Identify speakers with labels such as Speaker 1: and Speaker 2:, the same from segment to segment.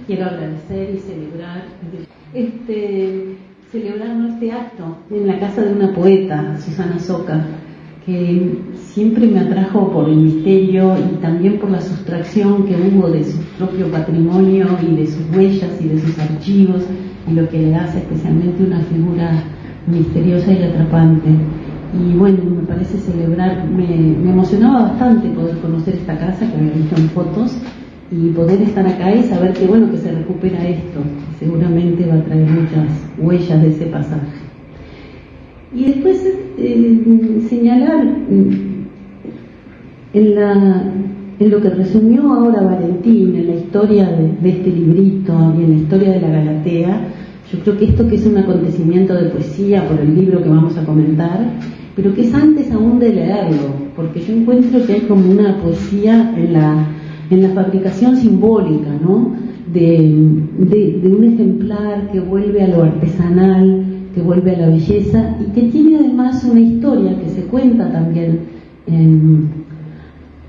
Speaker 1: quiero agradecer y celebrar este acto en la casa de una poeta, Susana Soca, que siempre me atrajo por el misterio y también por la sustracción que hubo de su propio patrimonio y de sus huellas y de sus archivos, y lo que le hace especialmente una figura misteriosa y atrapante. Y bueno, me parece celebrar, me emocionaba bastante poder conocer esta casa que había visto en fotos y poder estar acá y saber que bueno, que se recupera esto, seguramente va a traer muchas huellas de ese pasaje. Y después señalar en lo que resumió ahora Valentín, en la historia de este librito y en la historia de la Galatea. Yo creo que esto, que es un acontecimiento de poesía por el libro que vamos a comentar, pero que es antes aún de leerlo, porque yo encuentro que hay como una poesía en la fabricación simbólica, ¿no? de un ejemplar que vuelve a lo artesanal, que vuelve a la belleza y que tiene además una historia que se cuenta también en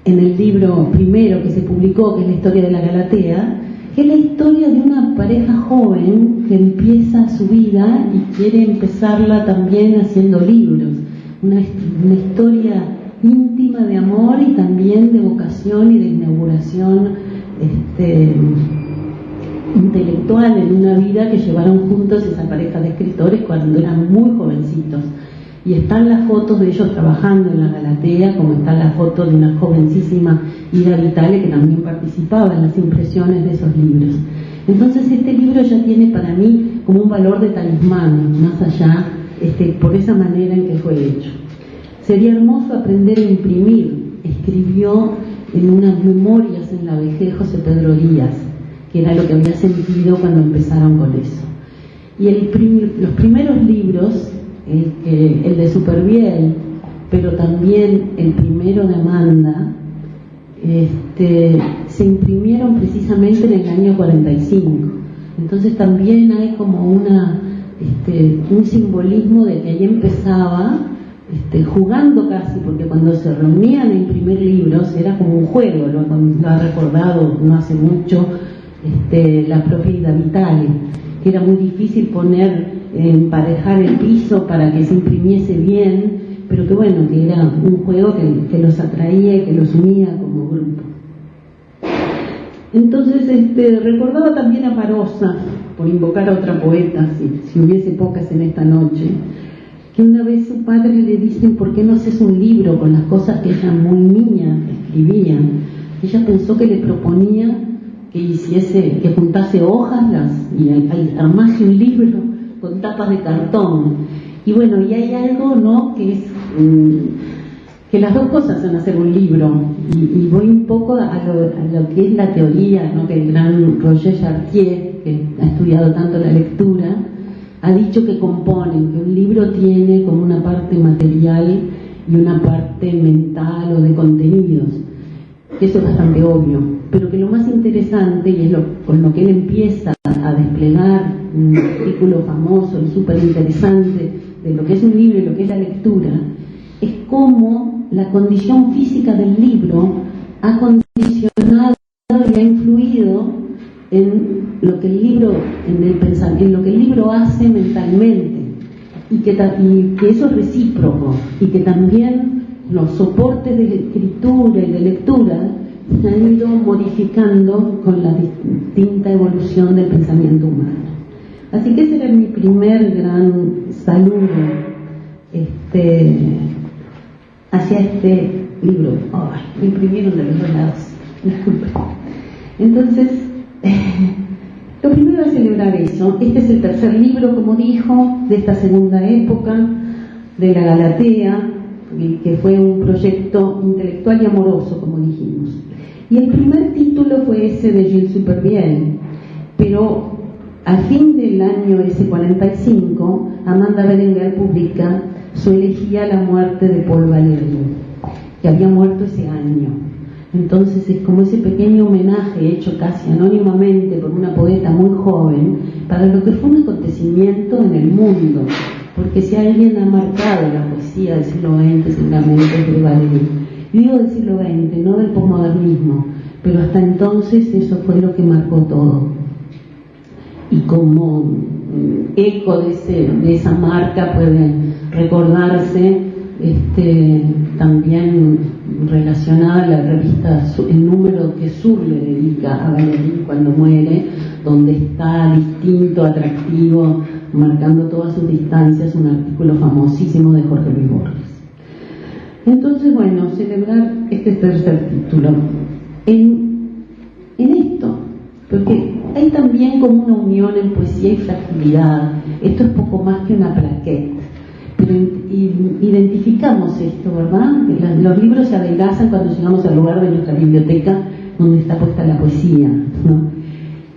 Speaker 1: el libro primero que se publicó, que es la historia de la Galatea, que es la historia de una pareja joven que empieza su vida y quiere empezarla también haciendo libros, una historia íntima de amor y también de vocación y de inauguración intelectual en una vida que llevaron juntos esa pareja de escritores cuando eran muy jovencitos. Y están las fotos de ellos trabajando en la Galatea, como están las fotos de una jovencísima Ida Vitale, que también participaba en las impresiones de esos libros. Entonces este libro ya tiene para mí como un valor de talismán, más allá, por esa manera en que fue hecho. Sería hermoso aprender a imprimir, escribió en unas memorias en la vejez José Pedro Díaz, que era lo que había sentido cuando empezaron con eso. Y los primeros libros, el de Superviel, pero también el primero de Amanda, se imprimieron precisamente en el año 45. Entonces también hay como un simbolismo de que ahí empezaba, jugando casi, porque cuando se reunían a imprimir libros era como un juego, lo ha recordado no hace mucho la propia Ida Vitale, que era muy difícil emparejar el piso para que se imprimiese bien, pero que bueno, que era un juego que los atraía y que los unía como grupo. Entonces recordaba también a Marosa, por invocar a otra poeta, si hubiese pocas en esta noche, que una vez su padre le dice: ¿por qué no haces un libro con las cosas que ella muy niña escribía? Ella pensó que le proponía que juntase hojas y armase un libro con tapas de cartón. Y bueno, y hay algo, ¿no?, que es que las dos cosas son hacer un libro, y voy un poco a lo que es la teoría, ¿no?, que el gran Roger Chartier, que ha estudiado tanto la lectura, ha dicho que componen, que un libro tiene como una parte material y una parte mental o de contenidos, que eso es bastante obvio, pero que lo más interesante, y es con lo que él empieza a desplegar un artículo famoso y súper interesante de lo que es un libro y lo que es la lectura, es cómo la condición física del libro ha condicionado y ha influido en lo que el libro, en lo que el libro hace mentalmente, y que eso es recíproco, y que también los soportes de escritura y de lectura se han ido modificando con la distinta evolución del pensamiento humano. Así que ese era mi primer gran saludo hacia este libro. Me imprimieron de los dos lados, disculpen. Entonces, lo primero es celebrar eso. Este es el tercer libro, como dijo, de esta segunda época de la Galatea, que fue un proyecto intelectual y amoroso, como dijimos. Y el primer título fue ese de Gilles Supervielle, pero al fin del año ese 45, Amanda Berenguer publica su elegía a la muerte de Paul Valéry, que había muerto ese año. Entonces es como ese pequeño homenaje hecho casi anónimamente por una poeta muy joven para lo que fue un acontecimiento en el mundo, porque si alguien ha marcado la poesía del siglo XX seguramente es de Valéry. Digo del siglo XX, no del posmodernismo, pero hasta entonces eso fue lo que marcó todo. y como eco de esa marca puede recordarse también relacionada a la revista, el número que Sur le dedica a Valery cuando muere, donde está distinto, atractivo, marcando todas sus distancias, un artículo famosísimo de Jorge Luis Borges. Entonces, bueno, celebrar este tercer título en esto, porque hay también como una unión en poesía y fragilidad. Esto es poco más que una plaqueta, pero identificamos esto, ¿verdad? Los libros se adelgazan cuando llegamos al lugar de nuestra biblioteca donde está puesta la poesía, ¿no?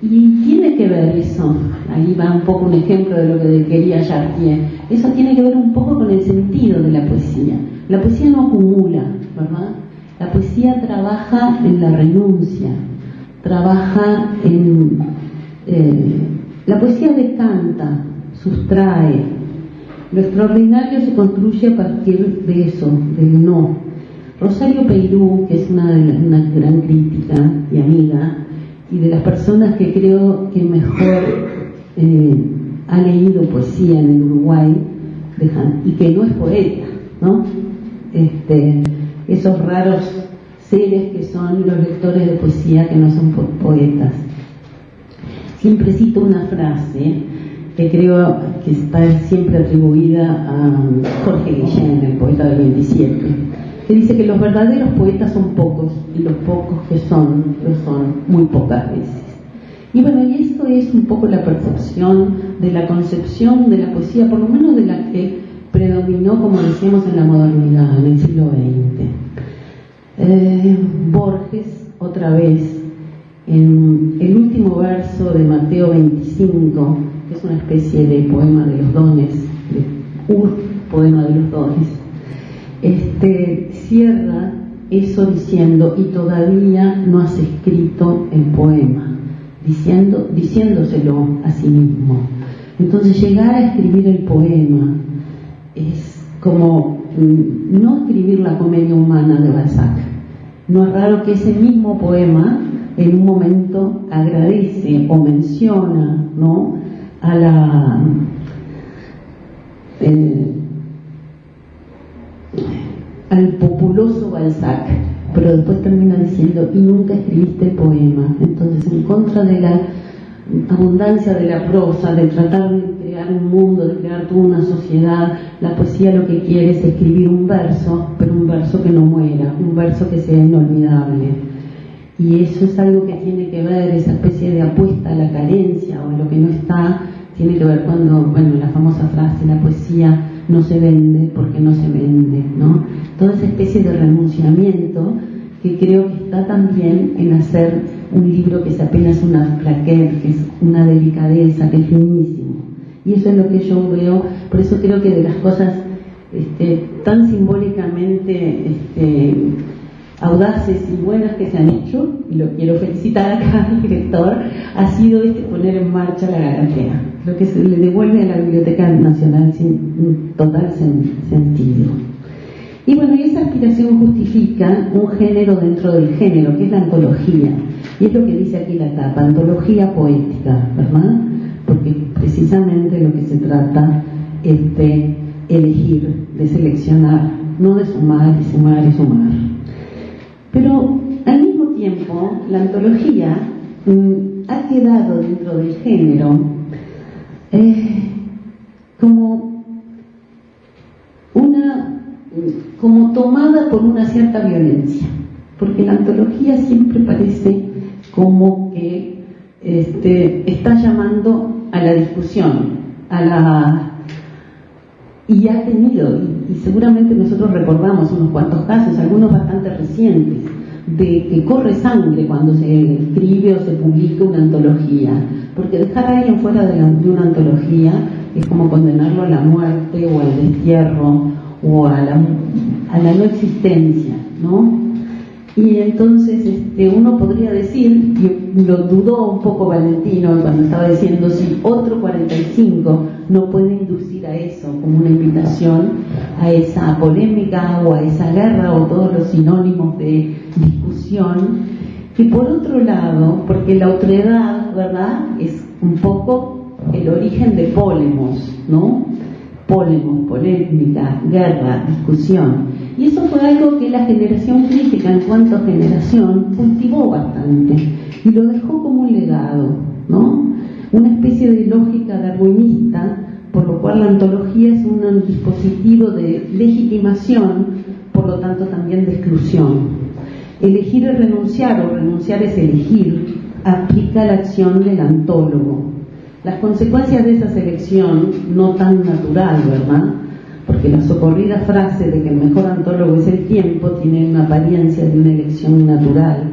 Speaker 1: Y tiene que ver eso, ahí va un poco un ejemplo de lo que quería Chartier, eso tiene que ver un poco con el sentido de la poesía. La poesía no acumula, ¿verdad? La poesía trabaja en la renuncia, trabaja en... la poesía decanta, sustrae. Lo extraordinario se construye a partir de eso, del no. Rosario Peirú, que es una gran crítica y amiga, y de las personas que creo que mejor ha leído poesía en el Uruguay, y que no es poeta, ¿no? Esos raros seres que son los lectores de poesía que no son poetas. Siempre cito una frase que creo que está siempre atribuida a Jorge Guillén, el poeta del 27, que dice que los verdaderos poetas son pocos y los pocos que son, lo son muy pocas veces. Y bueno, y esto es un poco la percepción de la concepción de la poesía, por lo menos de la que predominó, como decíamos, en la modernidad, en el siglo XX. Borges, otra vez, en el último verso de Mateo 25, que es una especie de poema de los dones, poema de los dones, cierra eso diciendo: y todavía no has escrito el poema, diciéndoselo a sí mismo. Entonces, llegar a escribir el poema es como no escribir la comedia humana de Balzac. No es raro que ese mismo poema en un momento agradece o menciona, ¿no?, a al populoso Balzac, pero después termina diciendo: y nunca escribiste el poema. Entonces, en contra de la abundancia de la prosa, de tratar de crear un mundo, de crear toda una sociedad, la poesía lo que quiere es escribir un verso, pero un verso que no muera, un verso que sea inolvidable. Y eso es algo que tiene que ver, esa especie de apuesta a la carencia o a lo que no está, tiene que ver cuando, bueno, la famosa frase: la poesía no se vende porque no se vende, ¿no? Toda esa especie de renunciamiento que creo que está también en hacer un libro que es apenas una plaqueta, que es una delicadeza, que es finísimo. Y eso es lo que yo veo, por eso creo que de las cosas tan simbólicamente audaces y buenas que se han hecho, y lo quiero felicitar acá al director, ha sido poner en marcha la Galatea, lo que se le devuelve a la Biblioteca Nacional sin total sentido. Y bueno, y esa aspiración justifica un género dentro del género, que es la antología, y es lo que dice aquí la tapa: antología poética, ¿verdad? Porque precisamente lo que se trata es de elegir, de seleccionar, no de sumar y sumar y sumar. Pero al mismo tiempo, la antología ha quedado dentro del género como tomada por una cierta violencia, porque la antología siempre parece como que está llamando a la discusión, y ha tenido, y seguramente nosotros recordamos unos cuantos casos, algunos bastante recientes, de que corre sangre cuando se escribe o se publica una antología, porque dejar a alguien fuera de una antología es como condenarlo a la muerte o al destierro o a la no existencia, ¿no? Y entonces uno podría decir, y lo dudó un poco Valentino cuando estaba diciendo si otro 45 no puede inducir a eso como una invitación a esa polémica o a esa guerra o todos los sinónimos de discusión, que por otro lado, porque la otredad, ¿verdad?, es un poco el origen de Pólemos, ¿no? Pólemos, polémica, guerra, discusión. Y eso fue algo que la generación crítica, en cuanto a generación, cultivó bastante y lo dejó como un legado, ¿no? Una especie de lógica darwinista, por lo cual la antología es un dispositivo de legitimación, por lo tanto también de exclusión. Elegir es renunciar, o renunciar es elegir, aplica la acción del antólogo. Las consecuencias de esa selección, no tan natural, ¿verdad? Porque la socorrida frase de que el mejor antólogo es el tiempo tiene una apariencia de una elección natural,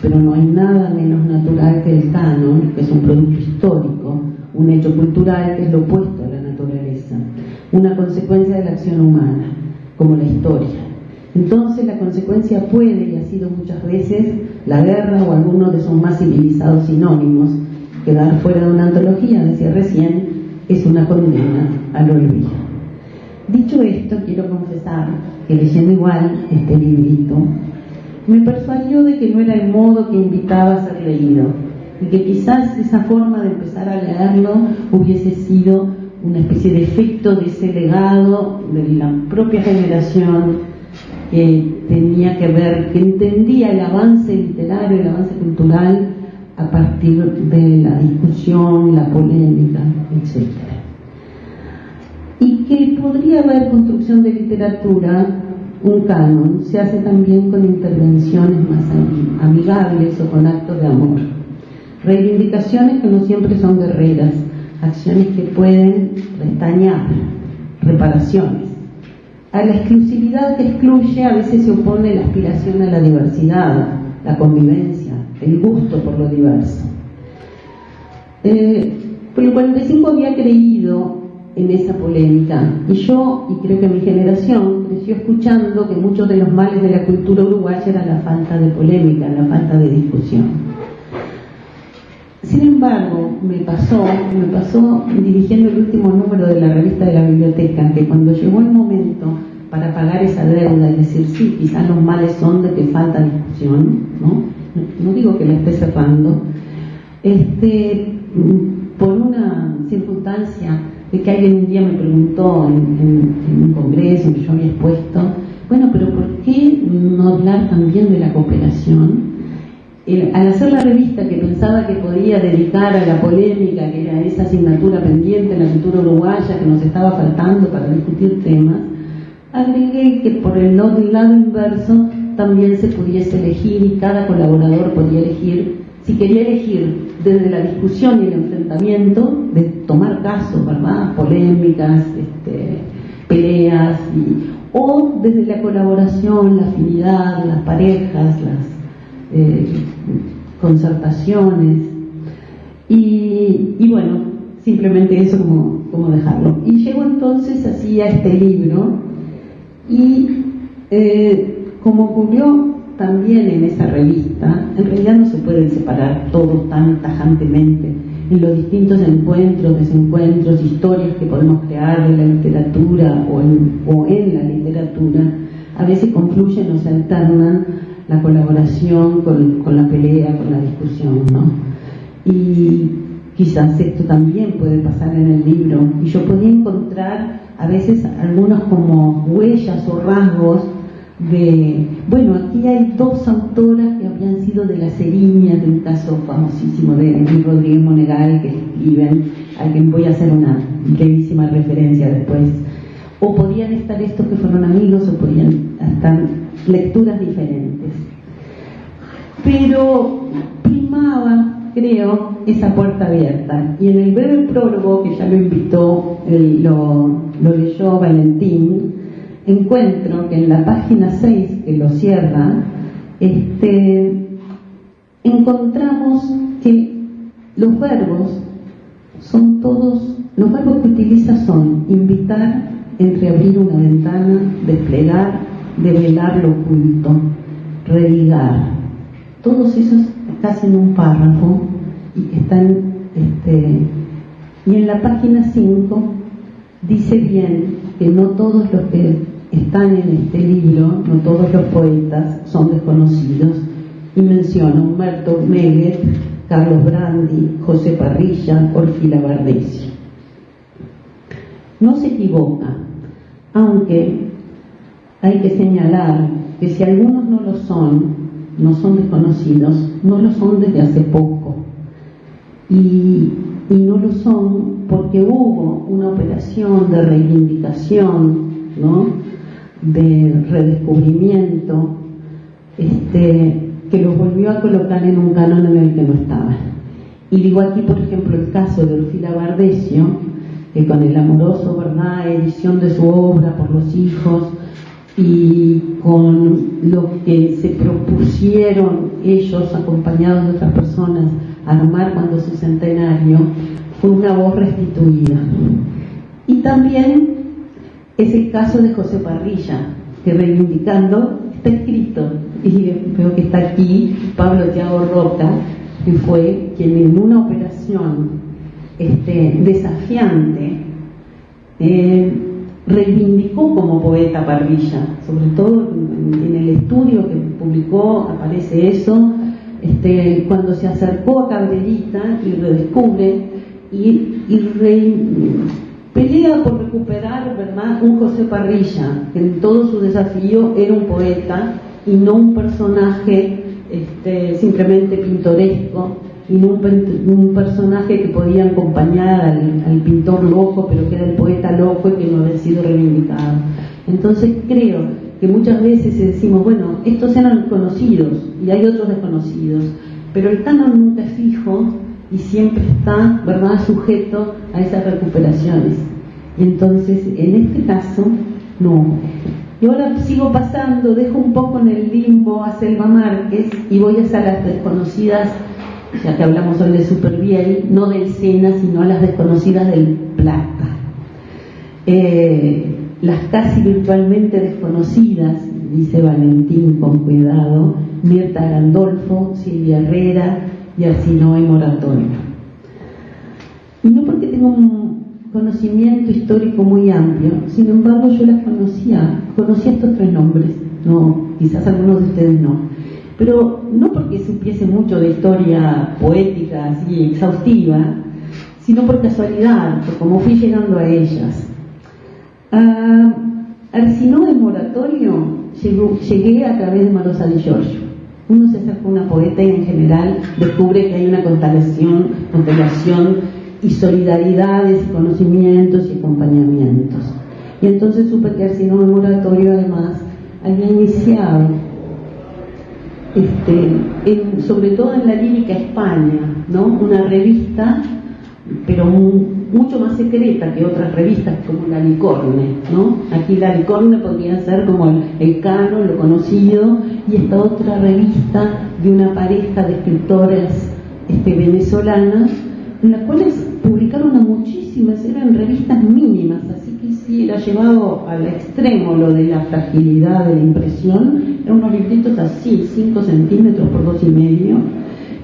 Speaker 1: pero no hay nada menos natural que el canon, que es un producto histórico, un hecho cultural que es lo opuesto a la naturaleza, una consecuencia de la acción humana, como la historia. Entonces la consecuencia puede, y ha sido muchas veces, la guerra o alguno de sus más civilizados sinónimos. Quedar fuera de una antología, decía recién, es una condena al olvido. Dicho esto, quiero confesar que leyendo igual este librito, me persuadió de que no era el modo que invitaba a ser leído, y que quizás esa forma de empezar a leerlo hubiese sido una especie de efecto de ese legado de la propia generación que tenía que ver, que entendía el avance literario, el avance cultural a partir de la discusión, la polémica, etc. Y que podría haber construcción de literatura, un canon, se hace también con intervenciones más amigables o con actos de amor. Reivindicaciones que no siempre son guerreras, acciones que pueden restañar, reparaciones. A la exclusividad que excluye a veces se opone la aspiración a la diversidad, la convivencia, el gusto por lo diverso. Por el 45 había creído en esa polémica, y yo, y creo que mi generación, creció escuchando que muchos de los males de la cultura uruguaya era la falta de polémica, la falta de discusión. Sin embargo, me pasó dirigiendo el último número de la revista de la biblioteca, que cuando llegó el momento para pagar esa deuda y decir, sí, quizás los males son de que falta discusión, no digo que la esté cerrando, por una circunstancia de que alguien un día me preguntó en un congreso en que yo había expuesto, bueno, pero ¿por qué no hablar también de la cooperación? Al hacer la revista, que pensaba que podía dedicar a la polémica, que era esa asignatura pendiente en la cultura uruguaya que nos estaba faltando para discutir temas, agregué que por el lado inverso también se pudiese elegir, y cada colaborador podía elegir, si quería elegir desde la discusión y el enfrentamiento, de tomar casos, ¿verdad?, polémicas, peleas, o desde la colaboración, la afinidad, las parejas, las concertaciones, y bueno, simplemente eso como dejarlo. Y llego entonces así a este libro, y como ocurrió también en esa revista, en realidad no se pueden separar todo tan tajantemente en los distintos encuentros, desencuentros, historias que podemos crear de la literatura o en la literatura. A veces confluyen o se alternan la colaboración con la pelea, con la discusión, ¿no? Y quizás esto también puede pasar en el libro, y yo podía encontrar a veces algunos como huellas o rasgos de, bueno, aquí hay dos autoras que habían sido de las Eriñas, de un caso famosísimo de Luis Rodríguez Monegal, que escriben, a quien voy a hacer una brevísima referencia después. O podían estar estos que fueron amigos, o podían estar lecturas diferentes. Pero primaba, creo, esa puerta abierta. Y en el breve prólogo, que ya lo invitó, lo leyó Valentín, encuentro que en la página 6, que lo cierra, encontramos que los verbos son todos, los verbos que utiliza son invitar, entreabrir una ventana, desplegar, develar lo oculto, redigar. Todos esos casi en un párrafo, y que están, y en la página 5 dice bien que no todos los que están en este libro, no todos los poetas son desconocidos, y menciona Humberto Meguet, Carlos Brandi, José Parrilla, Orfila Bardesio. No se equivoca, aunque hay que señalar que si algunos no lo son, no son desconocidos, no lo son desde hace poco. Y no lo son porque hubo una operación de reivindicación, ¿no?, de redescubrimiento, que los volvió a colocar en un canon en el que no estaban. Y digo aquí, por ejemplo, el caso de Orfila Bardesio, que con el amoroso, ¿verdad?, edición de su obra por los hijos y con lo que se propusieron ellos, acompañados de otras personas, armar cuando su centenario, fue una voz restituida. Y también es el caso de José Parrilla, que reivindicando, está escrito, y veo que está aquí Pablo Thiago Roca, que fue quien en una operación desafiante reivindicó como poeta Parrilla, sobre todo en el estudio que publicó aparece eso, cuando se acercó a Cabrerita y redescubre pelea por recuperar, ¿verdad?, un José Parrilla, que en todo su desafío era un poeta y no un personaje simplemente pintoresco, y no un personaje que podía acompañar al pintor loco, pero que era el poeta loco y que no había sido reivindicado. Entonces creo que muchas veces decimos, bueno, estos eran conocidos y hay otros desconocidos, pero el canon nunca es fijo y siempre está, ¿verdad?, sujeto a esas recuperaciones. Y entonces, en este caso, no. Y ahora sigo pasando, dejo un poco en el limbo a Selva Márquez y voy a las desconocidas, ya que hablamos hoy de Supervielle, no del Sena, sino las desconocidas del Plata. Las casi virtualmente desconocidas, dice Valentín con cuidado, Mirta Gandolfo, Silvia Herrera y Arsinoe Moratorio. Y no porque tengo un conocimiento histórico muy amplio, sin embargo yo las conocía estos tres nombres, no, quizás algunos de ustedes no, pero no porque supiese mucho de historia poética así exhaustiva, sino por casualidad, por cómo fui llegando a ellas. A Arsinoe Moratorio llegué a través de Marosa Di Giorgio. Uno se acerca a una poeta y en general descubre que hay una constelación y solidaridades y conocimientos y acompañamientos. Y entonces supe que Arsinoe Moratorio además había iniciado, sobre todo en la lírica España, ¿no?, una revista, pero mucho más secreta que otras revistas como La Licorne, ¿no? Aquí La Licorne podría ser como el canon, lo conocido, y esta otra revista de una pareja de escritoras venezolanas, en las cuales publicaron a muchísimas, eran revistas mínimas, así que sí, era llevado al extremo lo de la fragilidad de la impresión, eran unos libritos así, 5 centímetros por 2,5,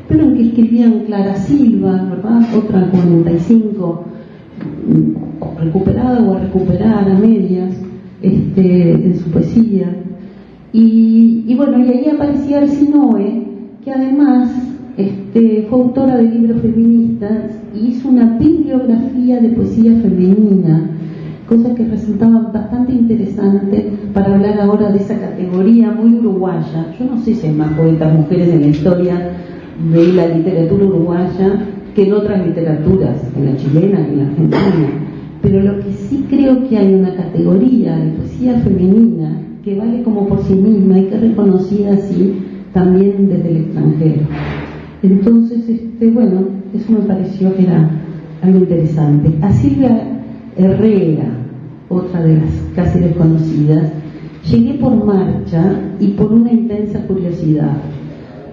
Speaker 1: pero en que escribían Clara Silva, ¿verdad?, otra 45, recuperada o a recuperar a medias, en su poesía. Y bueno, y ahí aparecía Arsinoe, que además fue autora de libros feministas y hizo una bibliografía de poesía femenina, cosa que resultaba bastante interesante para hablar ahora de esa categoría muy uruguaya. Yo no sé si hay más poetas mujeres en la historia de la literatura uruguaya que en otras literaturas, en la chilena y en la argentina, pero lo que sí creo que hay una categoría de poesía femenina que vale como por sí misma y que es reconocida así también desde el extranjero. Entonces, bueno, eso me pareció que era algo interesante. A Silvia Herrera, otra de las casi desconocidas, llegué por marcha y por una intensa curiosidad,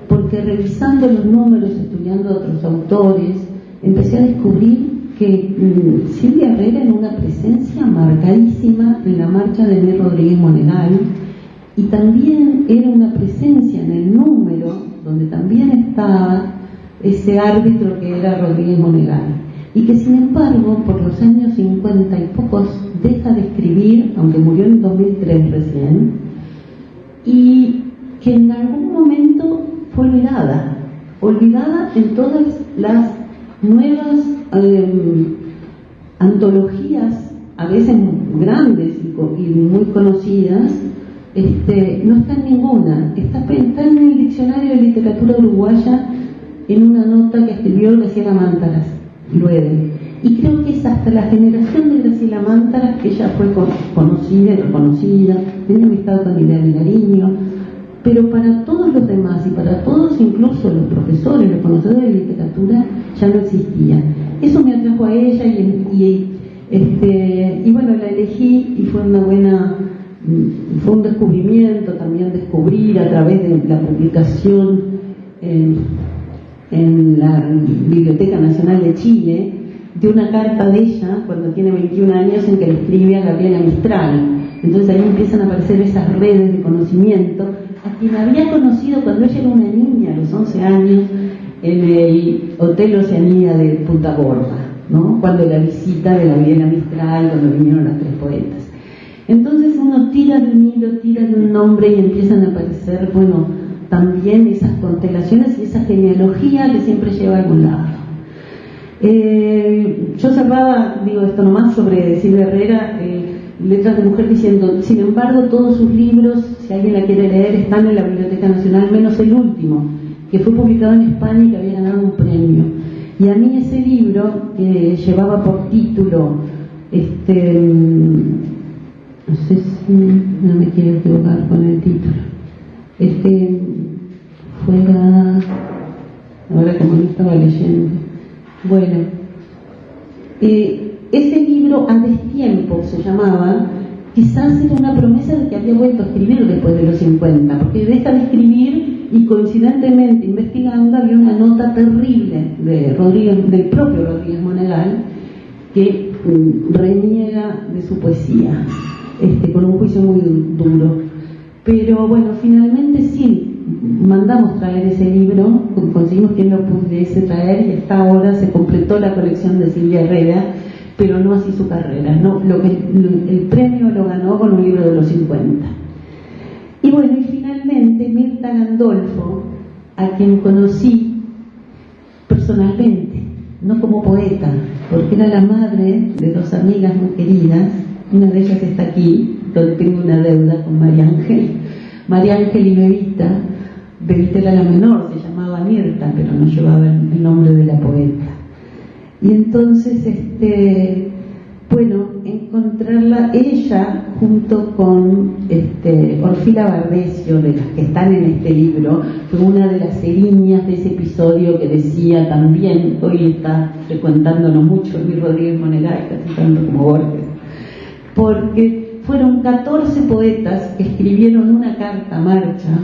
Speaker 1: porque revisando los números, estudiando a otros autores, empecé a descubrir que Silvia Herrera era una presencia marcadísima en la marcha de Inés Rodríguez Monegal, y también era una presencia en el número donde también estaba ese árbitro que era Rodríguez Monegal, y que sin embargo por los años 50 y pocos deja de escribir, aunque murió en 2003 recién, y que en algún momento fue olvidada, olvidada en todas las nuevas antologías, a veces grandes y muy conocidas. No está en ninguna, está en el Diccionario de Literatura Uruguaya, en una nota que escribió Graciela Mántaras Luede. Y creo que es hasta la generación de Graciela Mántaras que ella fue conocida y reconocida, tenía amistad con Idea Vilariño, pero para todos los demás y para todos, incluso los profesores, los conocedores de literatura, ya no existía. Eso me atrajo a ella y bueno, la elegí y fue fue un descubrimiento también, descubrir a través de la publicación en la Biblioteca Nacional de Chile de una carta de ella cuando tiene 21 años en que le escribe a Gabriela Mistral. Entonces ahí empiezan a aparecer esas redes de conocimiento a quien había conocido cuando ella era una niña, a los 11 años, en el Hotel Oceanía de Punta Gorda, ¿no? Cuando la visita de Gabriela Mistral, cuando vinieron las 3 poetas. Entonces uno tira de un hilo, tira de un nombre y empiezan a aparecer, bueno, también esas constelaciones y esa genealogía que siempre lleva a algún lado. Yo cerraba, digo esto nomás sobre Silvia Herrera, Letras de Mujer, diciendo, sin embargo, todos sus libros, si alguien la quiere leer, están en la Biblioteca Nacional, menos el último, que fue publicado en España y que había ganado un premio. Y a mí ese libro, que llevaba por título, no sé si no me quiero equivocar con el título, fuera, ahora como no estaba leyendo, bueno, ese libro A Destiempo se llamaba, quizás era una promesa de que había vuelto a escribir después de los 50, porque deja de escribir y coincidentemente investigando había una nota terrible del propio Rodríguez Monegal que reniega de su poesía, con un juicio muy duro. Pero bueno, finalmente sí, mandamos traer ese libro, conseguimos quien lo pudiese traer y hasta ahora se completó la colección de Silvia Herrera, pero no así su carrera, ¿no? El premio lo ganó con un libro de los 50. Y bueno, y finalmente Mirta Gandolfo, a quien conocí personalmente, no como poeta, porque era la madre de 2 amigas muy queridas. Una de ellas está aquí, donde tengo una deuda con María Ángel y Bebita. Bebita era la menor, se llamaba Mirta, pero no llevaba el nombre de la poeta. Y entonces, bueno, encontrarla, ella junto con Orfila Bardesio, de las que están en este libro, fue una de las seriñas de ese episodio que decía también, hoy está frecuentándolo mucho Luis Rodríguez Monegal, casi tanto como Borges, porque fueron 14 poetas que escribieron una carta marcha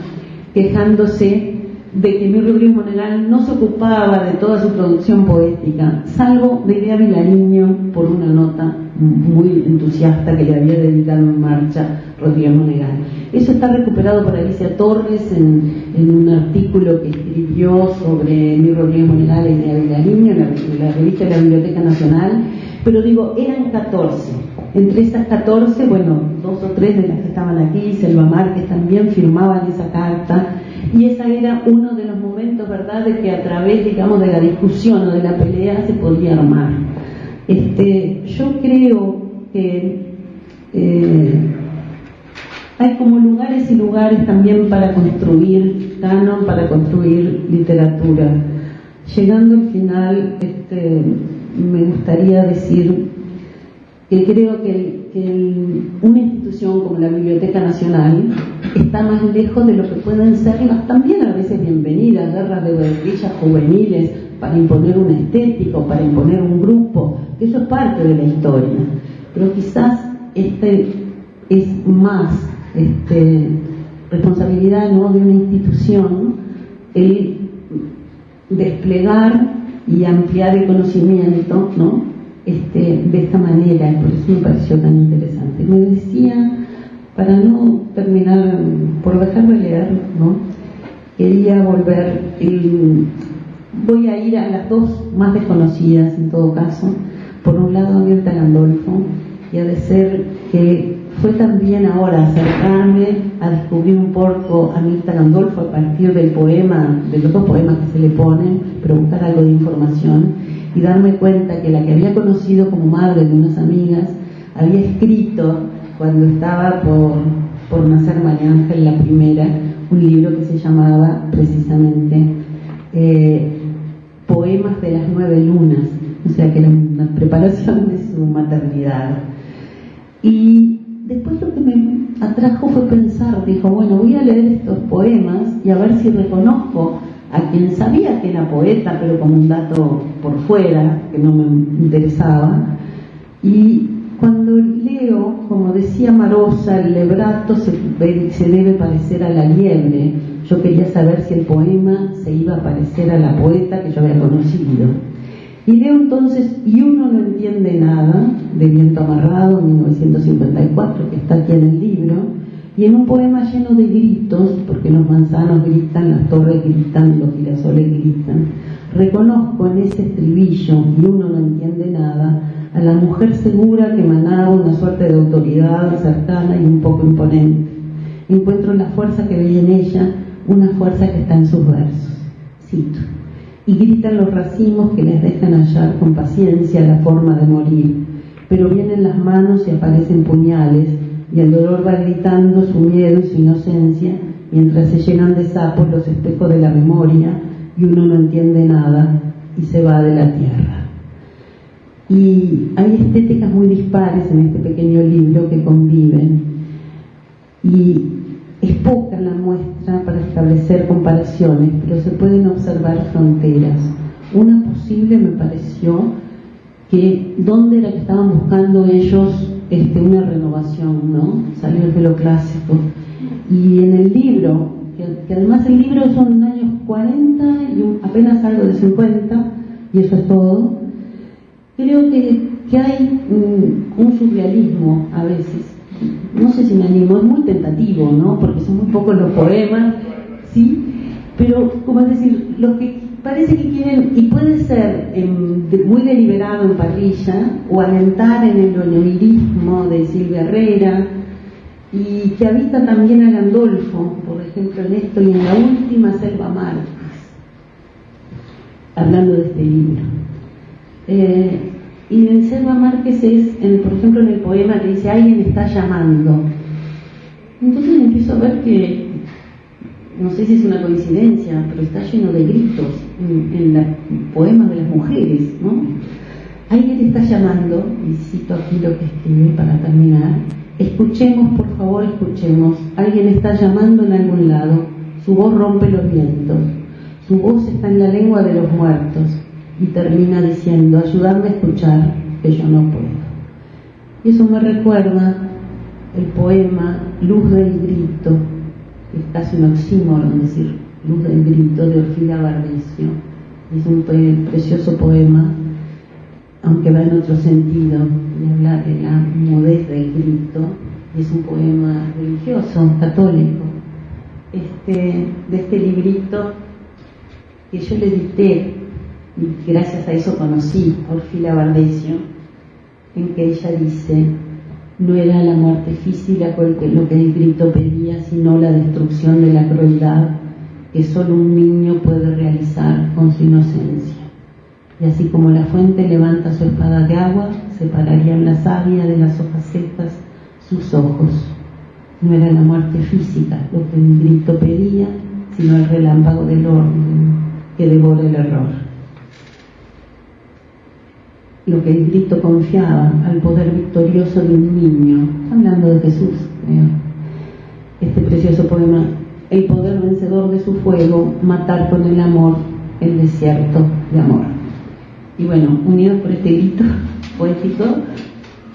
Speaker 1: quejándose de que Luis Rodríguez Monegal no se ocupaba de toda su producción poética, salvo de Idea Vilariño por una nota muy entusiasta que le había dedicado en marcha Rodríguez Monegal. Eso está recuperado por Alicia Torres en un artículo que escribió sobre Luis Rodríguez Monegal e Idea Vilariño en la revista de la Biblioteca Nacional, pero digo, eran 14. Entre esas 14, bueno, 2 o 3 de las que estaban aquí, Selva Márquez también firmaban esa carta, y esa era uno de los momentos, ¿verdad?, de que a través, digamos, de la discusión o de la pelea se podía armar. Yo creo que hay como lugares y lugares también para construir canon, para construir literatura. Llegando al final, me gustaría decir que creo que una institución como la Biblioteca Nacional está más lejos de lo que pueden ser las también a veces bienvenidas guerras de guerrillas juveniles para imponer una estética o para imponer un grupo, que eso es parte de la historia, pero quizás es más responsabilidad, ¿no?, de una institución el desplegar y ampliar el conocimiento, ¿no?, de esta manera, y por eso me pareció tan interesante. Me decía, para no terminar, por dejar de leer, ¿no?, quería volver, voy a ir a las 2 más desconocidas en todo caso. Por un lado a Mirta Gandolfo, y a decir que fue también ahora acercarme a descubrir un poco a Mirta Gandolfo a partir del poema, de los dos poemas que se le ponen, pero buscar algo de información y darme cuenta que la que había conocido como madre de unas amigas había escrito, cuando estaba por nacer María Ángel la primera, un libro que se llamaba precisamente Poemas de las 9 lunas, o sea que era una preparación de su maternidad. Y después lo que me atrajo fue pensar, dijo, bueno, voy a leer estos poemas y a ver si reconozco a quien sabía que era poeta, pero como un dato por fuera, que no me interesaba. Y cuando leo, como decía Marosa, el lebrato se debe parecer a la liebre. Yo quería saber si el poema se iba a parecer a la poeta que yo había conocido. Y leo entonces Y uno no entiende nada, de Viento Amarrado, 1954, que está aquí en el libro, y en un poema lleno de gritos, porque los manzanos gritan, las torres gritan, los girasoles gritan, reconozco en ese estribillo, Y uno no entiende nada, a la mujer segura que emanaba una suerte de autoridad cercana y un poco imponente. Encuentro la fuerza que veía en ella, una fuerza que está en sus versos. Cito. Y gritan los racimos que les dejan hallar con paciencia la forma de morir, pero vienen las manos y aparecen puñales, y el dolor va gritando su miedo y su inocencia, mientras se llenan de sapos los espejos de la memoria, y uno no entiende nada, y se va de la tierra. Y hay estéticas muy dispares en este pequeño libro que conviven, y es poca la muestra para establecer comparaciones, pero se pueden observar fronteras. Una posible me pareció que dónde era que estaban buscando ellos una renovación, ¿no? Salir de lo clásico. Y en el libro, que además el libro son años 40 y apenas algo de 50, y eso es todo, creo que hay un surrealismo a veces. No sé si me animo, es muy tentativo, ¿no? Porque son muy pocos los poemas, ¿sí? Pero, como es decir, los que parece que quieren, y puede ser muy deliberado en Parrilla, o alentar en el onirismo de Silvia Herrera, y que habita también a Gandolfo, por ejemplo, en esto, y en la última Selva Márquez, hablando de este libro. Y en Selva Márquez es, por ejemplo, en el poema que dice, alguien está llamando. Entonces empiezo a ver que, no sé si es una coincidencia, pero está lleno de gritos en los poemas de las mujeres, ¿no? Alguien está llamando, y cito aquí lo que escribí para terminar, escuchemos, por favor, escuchemos, alguien está llamando en algún lado, su voz rompe los vientos, su voz está en la lengua de los muertos, y termina diciendo, ayudadme a escuchar, que yo no puedo. Y eso me recuerda el poema Luz del Grito, que es casi un oxímoron decir Luz del Grito, de Orfila Bardecio. Es un precioso poema, aunque va en otro sentido, de hablar de la mudez del grito, y es un poema religioso, católico, de este librito que yo le dicté, y gracias a eso conocí a Orfila Bardecio, en que ella dice, no era la muerte física lo que el grito pedía, sino la destrucción de la crueldad que solo un niño puede realizar con su inocencia. Y así como la fuente levanta su espada de agua, separarían la savia de las hojas secas sus ojos. No era la muerte física lo que el grito pedía, sino el relámpago del orden que devora el error. Lo que el grito confiaba al poder victorioso de un niño, hablando de Jesús, creo. Este precioso poema, el poder vencedor de su fuego, matar con el amor el desierto de amor. Y bueno, unidos por este grito poético,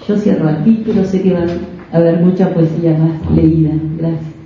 Speaker 1: yo cierro aquí, pero sé que va a haber mucha poesía más leída. Gracias.